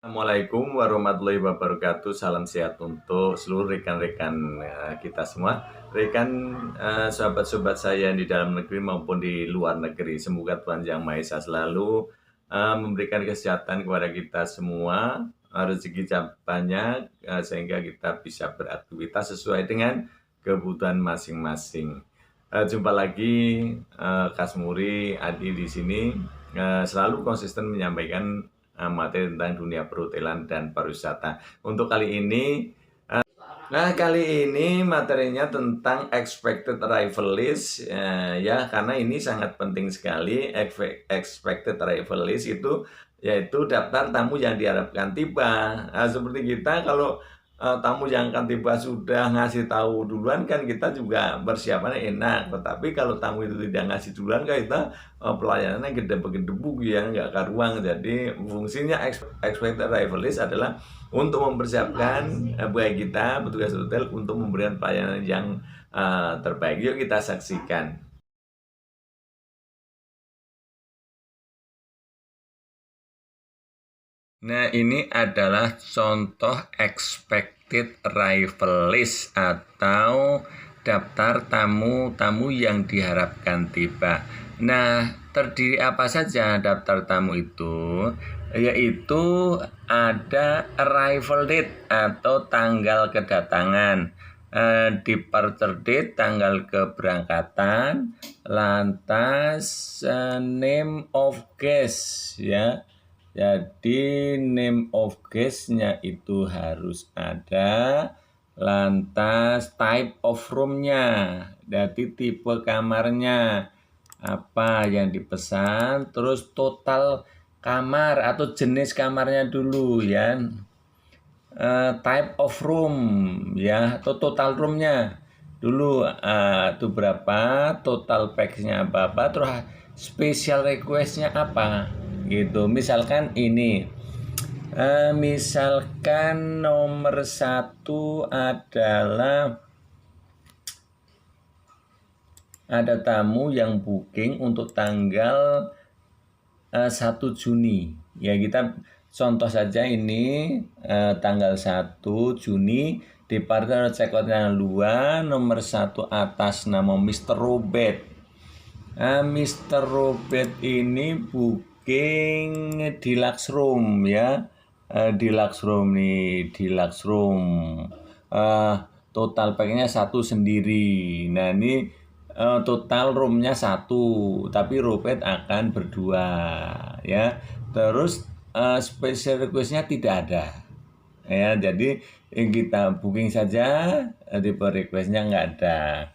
Assalamualaikum warahmatullahi wabarakatuh. Salam sehat untuk seluruh rekan-rekan kita semua. Rekan sahabat-sahabat saya yang di dalam negeri maupun di luar negeri. Semoga Tuhan Yang Maha Esa selalu memberikan kesehatan kepada kita semua, rezeki banyak sehingga kita bisa beraktivitas sesuai dengan kebutuhan masing-masing. Jumpa lagi Kasmuri Adi di sini selalu konsisten menyampaikan materi tentang dunia perhotelan dan pariwisata. Untuk kali ini materinya tentang expected arrival list ya, karena ini sangat penting sekali. Expected arrival list itu yaitu daftar tamu yang diharapkan tiba. Seperti kita kalau tamu yang akan tiba sudah ngasih tahu duluan kan kita juga persiapannya enak. Tetapi kalau tamu itu tidak ngasih duluan kan kita pelayanannya gede-gedebuk ya, nggak karuang. Jadi fungsinya expected arrival list adalah untuk mempersiapkan baik kita petugas hotel untuk memberikan pelayanan yang terbaik. Yuk kita saksikan. Nah, ini adalah contoh expected arrival list atau daftar tamu-tamu yang diharapkan tiba. Nah, terdiri apa saja daftar tamu itu? Yaitu ada arrival date atau tanggal kedatangan, departure date tanggal keberangkatan, lantas name of guest ya. Jadi name of guest-nya itu harus ada, lantas type of room-nya, jadi tipe kamarnya apa yang dipesan, terus total kamar atau jenis kamarnya dulu ya, type of room ya, atau total room-nya dulu itu berapa, total pack-nya apa, terus special request-nya apa gitu. Misalkan ini misalkan nomor 1 adalah ada tamu yang booking untuk tanggal 1 Juni ya, kita contoh saja ini tanggal 1 Juni, departure check-out tanggal 2, nomor 1 atas nama Mr. Robert. Mr. Robert ini booking deluxe room ya, deluxe room nih, deluxe room. Total packnya 1 sendiri. Nah ini total roomnya 1, tapi Robert akan berdua ya. Terus special requestnya tidak ada ya, jadi kita booking saja, tipe requestnya nggak ada.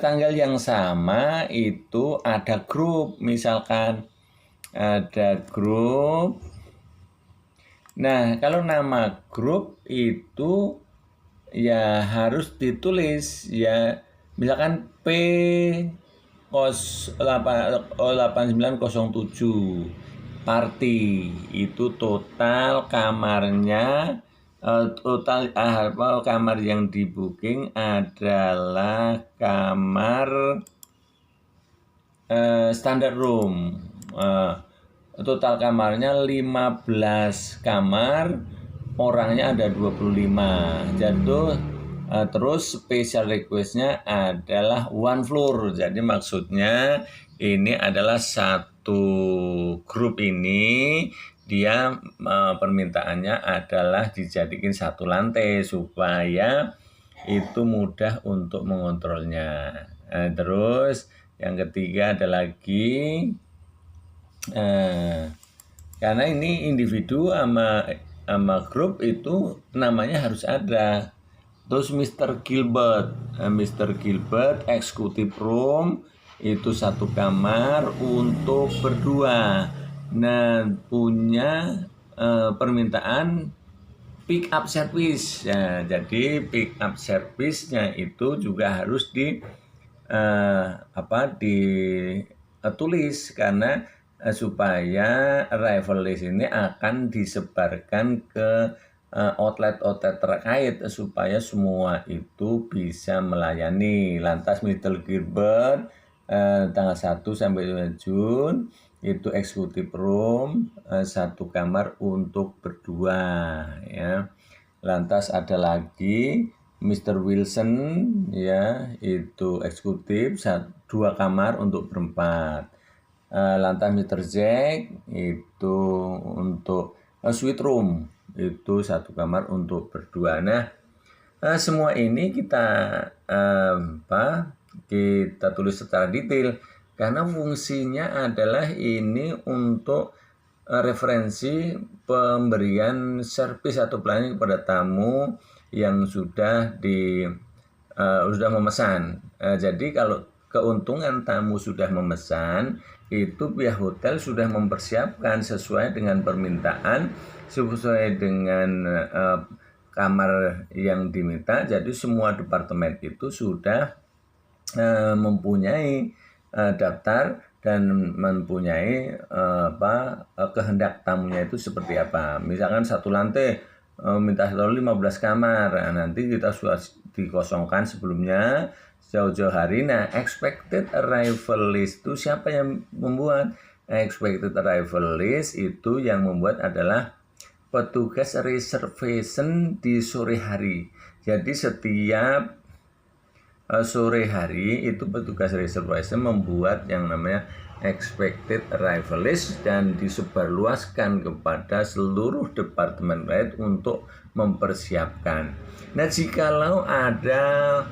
Tanggal yang sama itu ada grup, misalkan ada grup. Nah, kalau nama grup itu ya harus ditulis ya, misalkan P8907 party, itu total kamarnya, total kamar yang di booking adalah kamar standard room. Total kamarnya 15 kamar, orangnya ada 25. Jadi terus special requestnya adalah one floor. Jadi maksudnya ini adalah satu grup ini dia permintaannya adalah dijadikan satu lantai supaya itu mudah untuk mengontrolnya. Terus yang ketiga ada lagi, karena ini individu sama grup itu namanya harus ada. Terus Mr. Gilbert, executive room itu 1 kamar untuk berdua. Nah, punya permintaan pick up service. Nah, jadi pick up service-nya itu juga harus ditulis karena supaya arrival list ini akan disebarkan ke outlet-outlet terkait supaya semua itu bisa melayani. Lantas Mr. Gilbert tanggal 1 sampai 2 Juni itu executive room, satu kamar untuk berdua ya. Lantas ada lagi Mr. Wilson ya, itu eksekutif, dua kamar untuk berempat. Lantas Mr. Jack itu untuk suite room, itu satu kamar untuk berdua. Nah, semua ini kita tulis secara detail karena fungsinya adalah ini untuk referensi pemberian servis atau pelayanan kepada tamu yang sudah memesan. Jadi kalau keuntungan tamu sudah memesan, itu pihak hotel sudah mempersiapkan sesuai dengan permintaan, sesuai dengan kamar yang diminta. Jadi semua departemen itu sudah mempunyai daftar dan mempunyai kehendak tamunya itu seperti apa. Misalkan satu lantai minta 15 kamar, nanti kita sudah dikosongkan sebelumnya jauh-jauh hari. Nah, expected arrival list itu siapa yang membuat? Expected arrival list itu yang membuat adalah petugas reservation di sore hari. Jadi setiap sore hari itu petugas reservation membuat yang namanya expected arrival list dan disebarluaskan kepada seluruh departemen lain untuk mempersiapkan. Nah, jikalau ada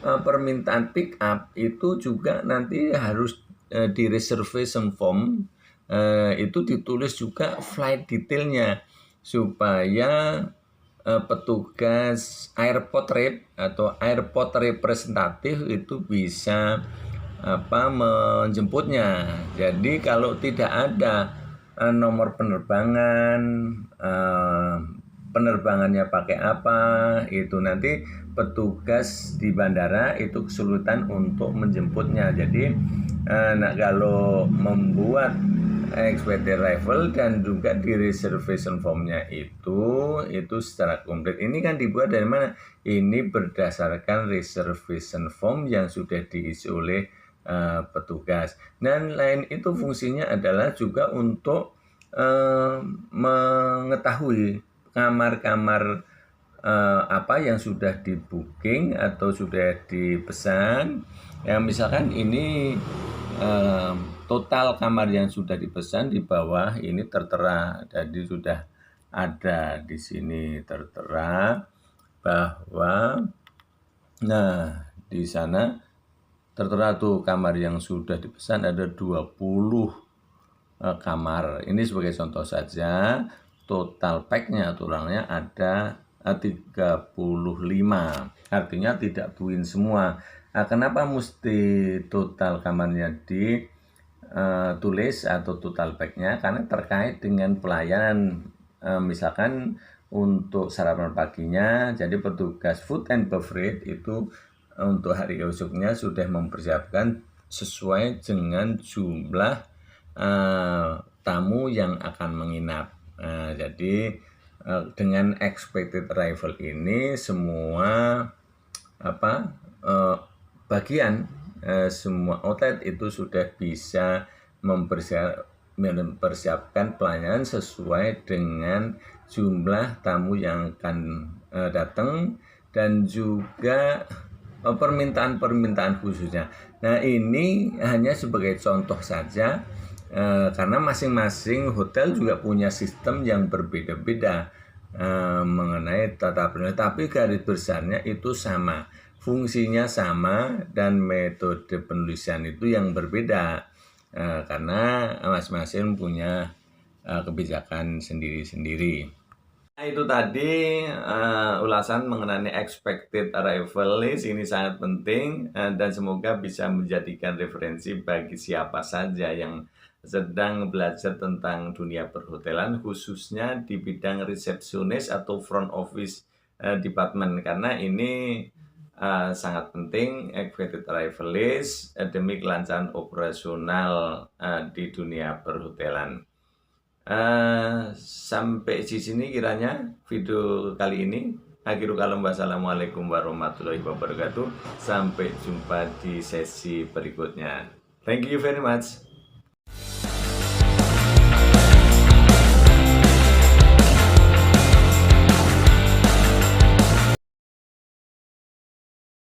permintaan pick up itu juga nanti harus di reservation form itu ditulis juga flight detailnya supaya petugas airport rep atau airport representatif itu bisa menjemputnya. Jadi kalau tidak ada nomor penerbangan, penerbangannya pakai apa, itu nanti petugas di bandara itu kesulitan untuk menjemputnya. Jadi kalau membuat expected arrival dan juga di reservation formnya itu secara komplit. Ini kan dibuat dari mana? Ini berdasarkan reservation form yang sudah diisi oleh petugas. Dan lain itu fungsinya adalah juga untuk mengetahui kamar-kamar apa yang sudah di booking atau sudah dipesan. Ya, misalkan ini total kamar yang sudah dipesan di bawah ini tertera. Jadi sudah ada di sini tertera bahwa di sana tertera tuh kamar yang sudah dipesan ada 20 kamar. Ini sebagai contoh saja. Total pack-nya atau orangnya ada 35. Artinya tidak twin semua. Nah, kenapa mesti total kamarnya ditulis atau total pack-nya? Karena terkait dengan pelayanan. Misalkan untuk sarapan paginya, jadi petugas food and beverage itu untuk hari esoknya sudah mempersiapkan sesuai dengan jumlah tamu yang akan menginap. Jadi dengan expected arrival ini semua bagian semua outlet itu sudah bisa mempersiapkan pelayanan sesuai dengan jumlah tamu yang akan datang dan juga permintaan khususnya. Nah, ini hanya sebagai contoh saja karena masing-masing hotel juga punya sistem yang berbeda-beda mengenai tata penulisan, tapi garis besarnya itu sama, fungsinya sama dan metode penulisan itu yang berbeda karena masing-masing punya kebijakan sendiri-sendiri. Nah, itu tadi ulasan mengenai expected arrival list. Ini sangat penting dan semoga bisa menjadikan referensi bagi siapa saja yang sedang belajar tentang dunia perhotelan, khususnya di bidang resepsionis atau front office department, karena ini sangat penting expected arrival list demi kelancaran operasional di dunia perhotelan. Sampai di sini kiranya video kali ini. Akhirul kalam, wassalamualaikum warahmatullahi wabarakatuh. Sampai jumpa di sesi berikutnya. Thank you very much.